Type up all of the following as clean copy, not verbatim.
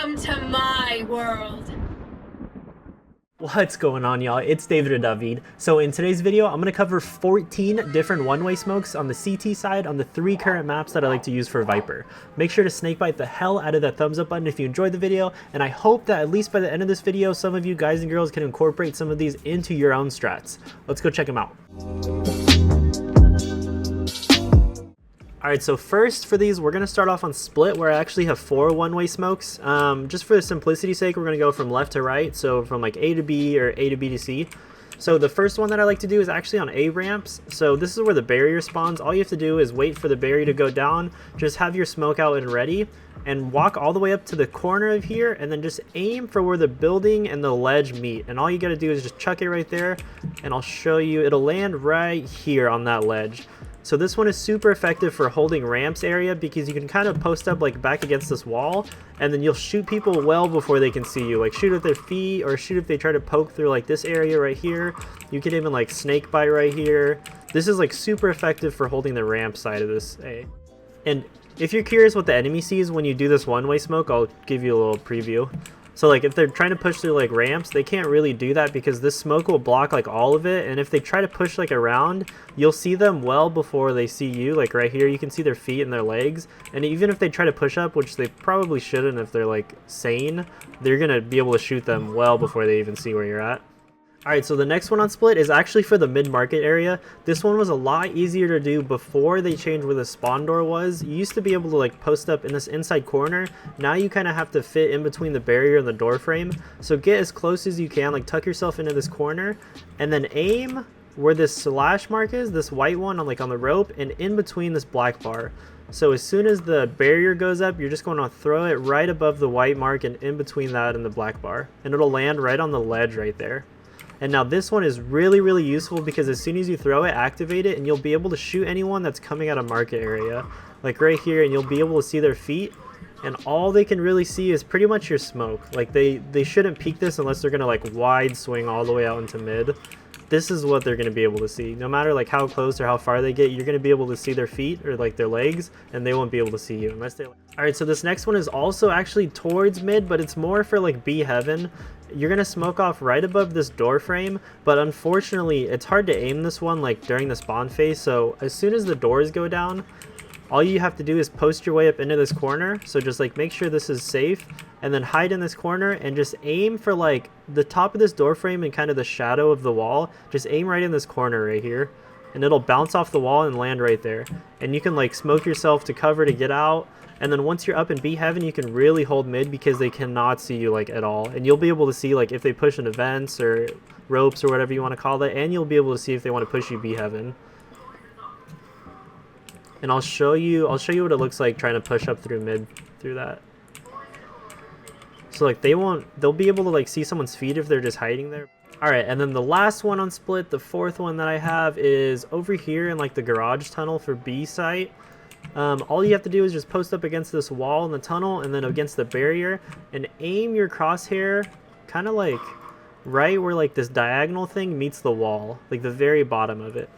Welcome to my world. What's going on, y'all? It's David or Dawhveed. So in today's video, I'm going to cover 14 different one-way smokes on the CT side on the 3 current maps that I like to use for Viper. Make sure to snakebite the hell out of that thumbs up button if you enjoyed the video, and I hope that at least by the end of this video, some of you guys and girls can incorporate some of these into your own strats. Let's go check them out. Alright, so first for these, we're going to start off on split, where I actually have 4 one-way smokes. Just for simplicity's sake, we're going to go from left to right, so from like A to B or A to B to C. So the first one that I like to do is actually on A ramps. So this is where the barrier spawns. All you have to do is wait for the barrier to go down, just have your smoke out and ready, and walk all the way up to the corner of here, and then just aim for where the building and the ledge meet. And all you got to do is just chuck it right there, and I'll show you. It'll land right here on that ledge. So this one is super effective for holding ramps area, because you can kind of post up like back against this wall, and then you'll shoot people well before they can see you. Like shoot at their feet, or shoot if they try to poke through like this area right here. You can even like snake bite right here. This is like super effective for holding the ramp side of this A. And if you're curious what the enemy sees when you do this one-way smoke, I'll give you a little preview. So like if they're trying to push through like ramps, they can't really do that because this smoke will block like all of it. And if they try to push like around, you'll see them well before they see you. Like right here, you can see their feet and their legs. And even if they try to push up, which they probably shouldn't if they're like sane, they're gonna be able to shoot them well before they even see where you're at. Alright, so the next one on split is actually for the mid-market area. This one was a lot easier to do before they changed where the spawn door was. You used to be able to like post up in this inside corner. Now you kind of have to fit in between the barrier and the door frame. So get as close as you can, like tuck yourself into this corner, and then aim where this slash mark is, this white one on like on the rope, and in between this black bar. So as soon as the barrier goes up, you're just going to throw it right above the white mark and in between that and the black bar. And it'll land right on the ledge right there. And now this one is really useful because as soon as you throw it, activate it, and you'll be able to shoot anyone that's coming out of market area. Like right here, and you'll be able to see their feet, and all they can really see is pretty much your smoke. Like they shouldn't peek this unless they're gonna like wide swing all the way out into mid. This is what they're gonna be able to see. No matter like how close or how far they get, you're gonna be able to see their feet or like their legs, and they won't be able to see you unless they... Alright, so this next one is also actually towards mid, but it's more for like B heaven. You're gonna smoke off right above this door frame, but unfortunately it's hard to aim this one like during the spawn phase. So as soon as the doors go down, all you have to do is post your way up into this corner. So just like make sure this is safe, and then hide in this corner and just aim for like the top of this door frame and kind of the shadow of the wall. Just aim right in this corner right here, and it'll bounce off the wall and land right there. And you can like smoke yourself to cover to get out. And then once you're up in B heaven, you can really hold mid because they cannot see you like at all. And you'll be able to see like if they push into vents or ropes or whatever you want to call it, and you'll be able to see if they want to push you B heaven. And I'll show you what it looks like trying to push up through mid through that. So like they'll be able to like see someone's feet if they're just hiding there. Alright, and then the last one on split, the 4th one that I have, is over here in like the garage tunnel for B site. All you have to do is just post up against this wall in the tunnel and then against the barrier, and aim your crosshair kind of like right where like this diagonal thing meets the wall, like the very bottom of it.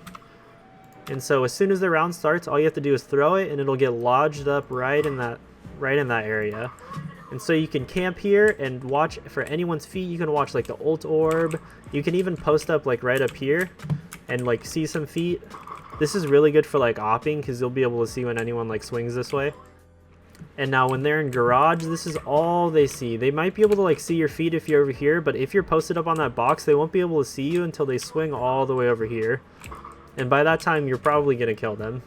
And so as soon as the round starts, all you have to do is throw it, and it'll get lodged up right in that area. And so you can camp here and watch for anyone's feet. You can watch like the ult orb. You can even post up like right up here and like see some feet. This is really good for like opping because you'll be able to see when anyone like swings this way. And now when they're in garage, this is all they see. They might be able to like see your feet if you're over here, but if you're posted up on that box, they won't be able to see you until they swing all the way over here. And by that time, you're probably gonna kill them.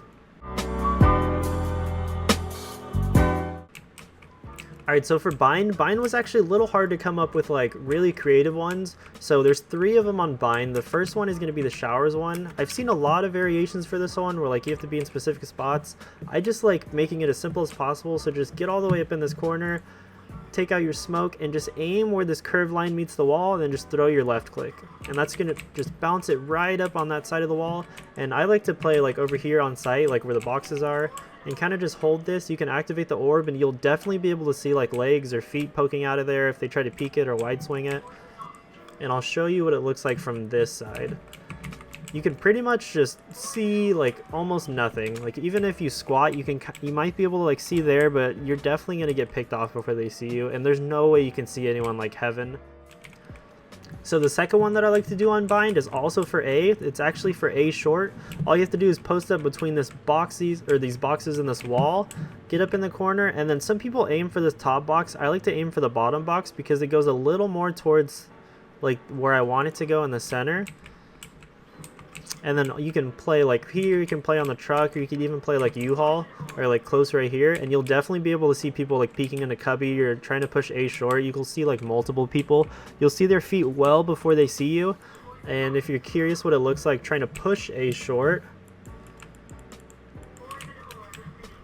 Alright, so for bind was actually a little hard to come up with like really creative ones. So there's 3 of them on bind. The first one is going to be the showers one. I've seen a lot of variations for this one where like you have to be in specific spots. I just like making it as simple as possible. So just get all the way up in this corner, take out your smoke, and just aim where this curved line meets the wall, and then just throw your left click. And that's going to just bounce it right up on that side of the wall. And I like to play like over here on site, like where the boxes are, and kind of just hold this. You can activate the orb, and you'll definitely be able to see like legs or feet poking out of there if they try to peek it or wide swing it. And I'll show you what it looks like from this side. you can pretty much just see like almost nothing. Like even if you squat, you might be able to like see there, but you're definitely gonna get picked off before they see you, and there's no way you can see anyone like heaven. So the second one that I like to do on bind is also for A. It's actually for A short. All you have to do is post up between these boxes in this wall, get up in the corner, and then some people aim for this top box. I like to aim for the bottom box because it goes a little more towards like where I want it to go in the center. And then you can play like here, you can play on the truck, or you could even play like U-Haul or like close right here, and you'll definitely be able to see people like peeking in a cubby or trying to push A short. You can see like multiple people. You'll see their feet well before they see you, and if you're curious what it looks like trying to push A short,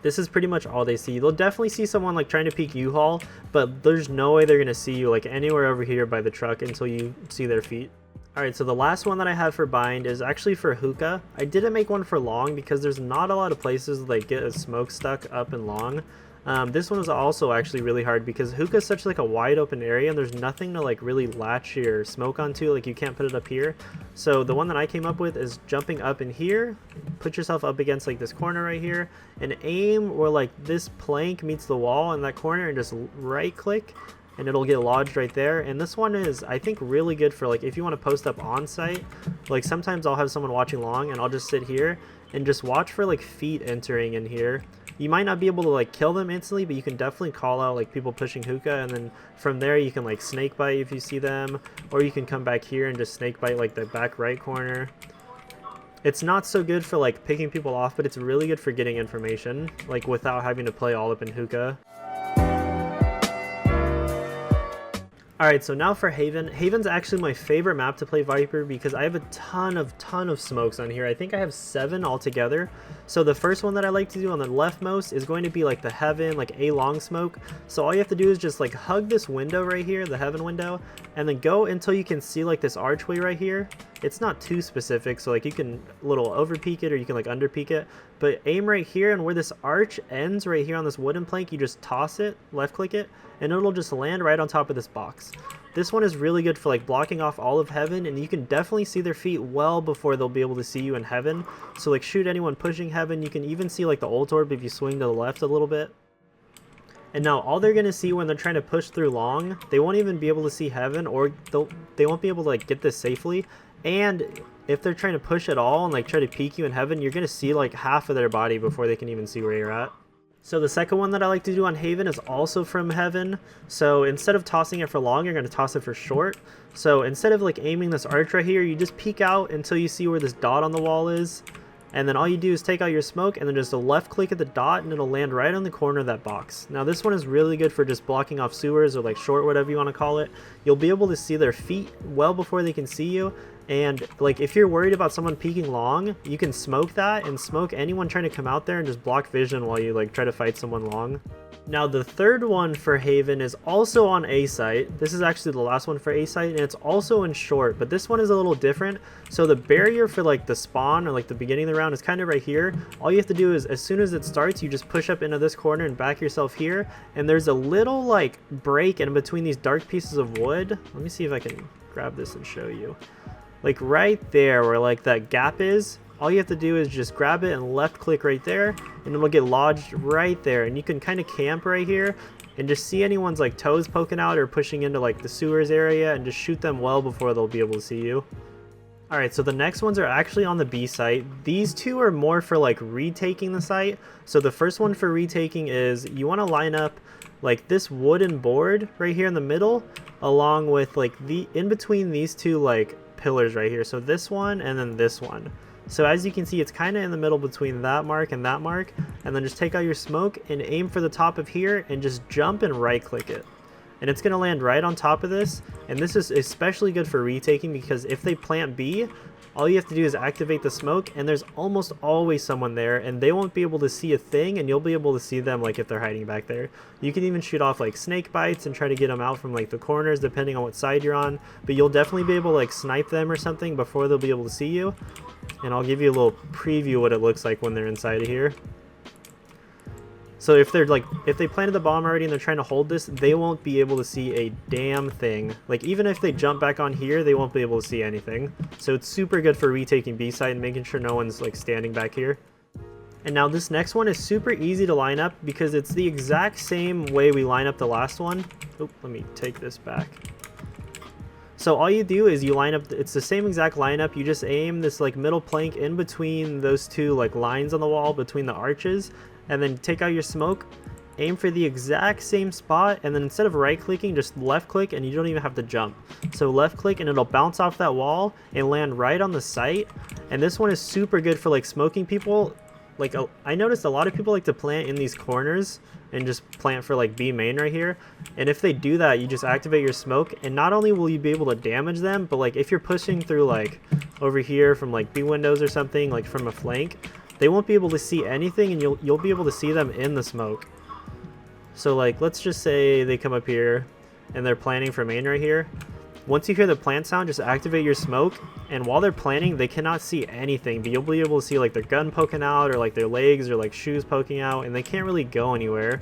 this is pretty much all they see. They'll definitely see someone like trying to peek U-Haul, but there's no way they're gonna see you like anywhere over here by the truck until you see their feet. Alright, so the last one that I have for bind is actually for Hookah. I didn't make one for long because there's not a lot of places that like, get a smoke stuck up and long. This one is also actually really hard because Hookah is such like a wide open area and there's nothing to like really latch your smoke onto. Like you can't put it up here. So the one that I came up with is jumping up in here, put yourself up against like this corner right here, and aim where like this plank meets the wall in that corner and just right click, and it'll get lodged right there. And this one is, I think, really good for like if you want to post up on site. Like sometimes I'll have someone watching long and I'll just sit here and just watch for like feet entering in here. You might not be able to like kill them instantly, but you can definitely call out like people pushing Hookah, and then from there you can like snake bite if you see them, or you can come back here and just snake bite like the back right corner. It's not so good for like picking people off, but it's really good for getting information like without having to play all up in Hookah. Alright, so now for Haven. Haven's actually my favorite map to play Viper because I have a ton of smokes on here. I think I have 7 altogether. So the first one that I like to do on the leftmost is going to be like the Heaven, like A long smoke. So all you have to do is just like hug this window right here, the Heaven window, and then go until you can see like this archway right here. It's not too specific, so like you can little over peek it or you can like under peek it, but aim right here, and where this arch ends right here on this wooden plank, you just toss it, left click it, and it'll just land right on top of this box. This one is really good for like blocking off all of Heaven, and you can definitely see their feet well before they'll be able to see you in Heaven. So like shoot anyone pushing Heaven. You can even see like the ult orb if you swing to the left a little bit. And now all they're going to see when they're trying to push through long, they won't even be able to see Heaven, or they won't be able to like get this safely. And if they're trying to push at all and like try to peek you in Heaven, you're going to see like half of their body before they can even see where you're at. So the second one that I like to do on Haven is also from Heaven. So instead of tossing it for long, you're going to toss it for short. So instead of like aiming this arch right here, you just peek out until you see where this dot on the wall is. And then all you do is take out your smoke and then just a left click at the dot, and it'll land right on the corner of that box. Now this one is really good for just blocking off sewers or like short, whatever you want to call it. You'll be able to see their feet well before they can see you. And like if you're worried about someone peeking long, you can smoke that and smoke anyone trying to come out there and just block vision while you like try to fight someone long. Now the third one for Haven is also on A site. This is actually the last one for A site, and it's also in short, but this one is a little different. So the barrier for like the spawn or like the beginning of the round is kind of right here. All you have to do is as soon as it starts, you just push up into this corner and back yourself here, and there's a little like break in between these dark pieces of wood. Let me see if I can grab this and show you. Like right there where like that gap is, all you have to do is just grab it and left click right there, and it'll get lodged right there. And you can kind of camp right here and just see anyone's like toes poking out or pushing into like the sewers area, and just shoot them well before they'll be able to see you. Alright, so the next ones are actually on the B site. These two are more for like retaking the site. So the first one for retaking is you want to line up like this wooden board right here in the middle, along with like the in between these two like pillars right here. So this one and then this one. So as you can see, it's kind of in the middle between that mark and that mark, and then just take out your smoke and aim for the top of here and just jump and right click it. And it's going to land right on top of this, and this is especially good for retaking because if they plant B, all you have to do is activate the smoke, and there's almost always someone there, and they won't be able to see a thing, and you'll be able to see them like if they're hiding back there. You can even shoot off like snake bites and try to get them out from like the corners depending on what side you're on, but you'll definitely be able to like snipe them or something before they'll be able to see you. And I'll give you a little preview what it looks like when they're inside of here. So if they planted the bomb already and they're trying to hold this, they won't be able to see a damn thing. Like even if they jump back on here, they won't be able to see anything. So it's super good for retaking B site and making sure no one's like standing back here. And now this next one is super easy to line up because it's the exact same way we line up the last one. Oop, let me take this back. So all you do is you line up, it's the same exact lineup, you just aim this like middle plank in between those two like lines on the wall between the arches, and then take out your smoke, aim for the exact same spot, and then instead of right clicking, just left click, and you don't even have to jump. So left click and it'll bounce off that wall and land right on the site. And this one is super good for like smoking people. Like I noticed a lot of people like to plant in these corners and just plant for like B main right here. And if they do that, you just activate your smoke, and not only will you be able to damage them, but like if you're pushing through like over here from like B windows or something, like from a flank, they won't be able to see anything, and you'll be able to see them in the smoke. So like let's just say they come up here and they're planning for main right here. Once you hear the plant sound, just activate your smoke, and while they're planning, they cannot see anything, but you'll be able to see like their gun poking out, or like their legs, or like shoes poking out, and they can't really go anywhere.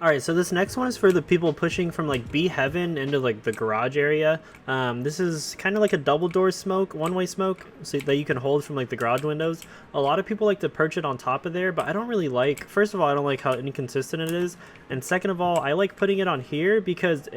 Alright, so this next one is for the people pushing from like B heaven into like the garage area. This is kind of like a double door smoke, one-way smoke, so that you can hold from like the garage windows. A lot of people like to perch it on top of there, but I don't really like, first of all, I don't like how inconsistent it is, and second of all, I like putting it on here because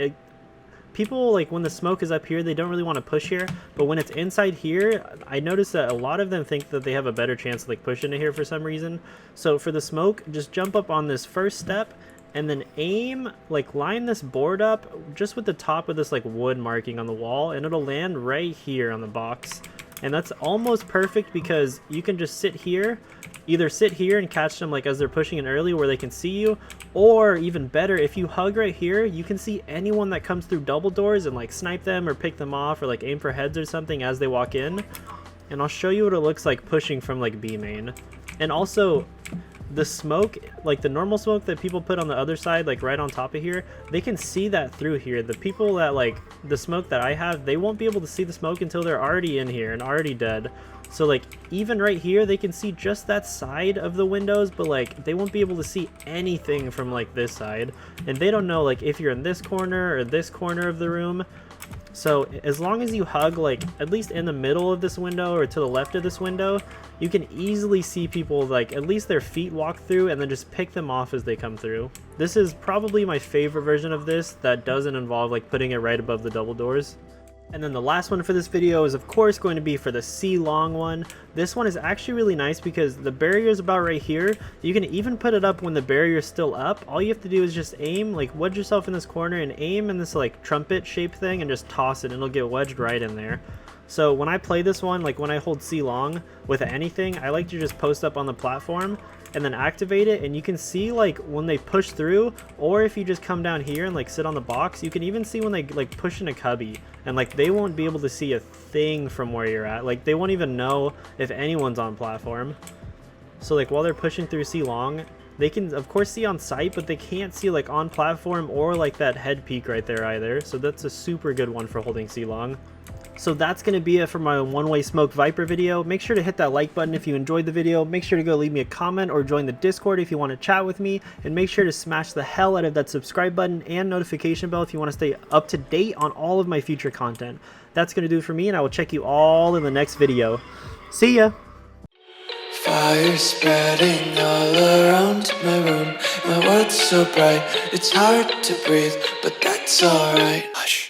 people, like when the smoke is up here, they don't really want to push here, but when it's inside here, I noticed that a lot of them think that they have a better chance of like pushing it here for some reason. So for the smoke, just jump up on this first step and then aim, like line this board up just with the top of this like wood marking on the wall, and it'll land right here on the box. And that's almost perfect because you can just sit here, either sit here and catch them like as they're pushing in early where they can see you, or even better, if you hug right here, you can see anyone that comes through double doors and like snipe them or pick them off or like aim for heads or something as they walk in. And I'll show you what it looks like pushing from like B main. And also the smoke, like the normal smoke that people put on the other side, like right on top of here, they can see that through here. The people that like the smoke that I have, they won't be able to see the smoke until they're already in here and already dead. So like even right here, they can see just that side of the windows, but like they won't be able to see anything from like this side, and they don't know like if you're in this corner or this corner of the room. So as long as you hug like at least in the middle of this window or to the left of this window, you can easily see people like at least their feet walk through, and then just pick them off as they come through. This is probably my favorite version of this that doesn't involve like putting it right above the double doors. And then the last one for this video is of course going to be for the C long one. This one is actually really nice because the barrier is about right here. You can even put it up when the barrier is still up. All you have to do is just aim, like wedge yourself in this corner and aim in this like trumpet shaped thing and just toss it, and it'll get wedged right in there. So when I play this one, like when I hold C long with anything, I like to just post up on the platform and then activate it, and you can see like when they push through, or if you just come down here and like sit on the box, you can even see when they like push in a cubby, and like they won't be able to see a thing from where you're at. Like they won't even know if anyone's on platform. So like while they're pushing through C long, they can of course see on site, but they can't see like on platform or like that head peak right there either. So that's a super good one for holding C long. So that's going to be it for my one-way smoke Viper video. Make sure to hit that like button if you enjoyed the video. Make sure to go leave me a comment or join the Discord if you want to chat with me. And make sure to smash the hell out of that subscribe button and notification bell if you want to stay up to date on all of my future content. That's going to do it for me, and I will check you all in the next video. See ya! Fire spreading all around my room. My world's so bright, it's hard to breathe, but that's alright. Hush.